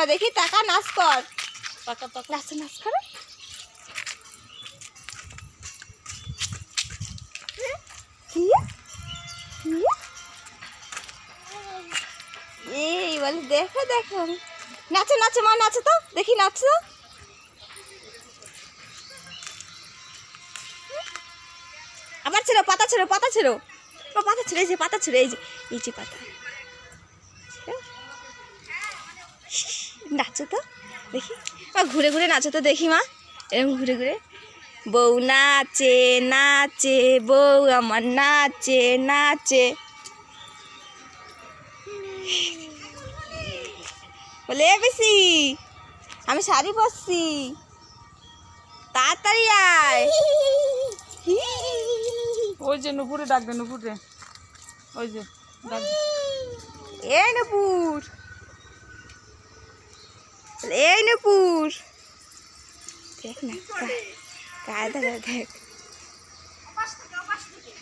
আমার দেখি টাকা নাচ কর টাকা টাকা নাচ নাচ কর এই বলে দেখো দেখো নাচো নাচো মা নাচো তো দেখি নাচো আবার ছেড়ো পাতা ছেড়ো পাতা ছেড়ো পাতা ছেড়ে এই যে পাতা ছেড়ে এই যে পাতা নাচো তো দেখি ঘুরে ঘুরে নাচো তো দেখি মা এরকম ঘুরে ঘুরে বউ নাচে নাচে বউ আমার নাচে নাচে বলে বেশি আমি শাড়ি পরছি তাড়াতাড়ি আয় ওই যে নুপুরে ডাকবে নুপুরে ওই যে এই নুপুর এই নুপুর দেখ না গায়ে দেখ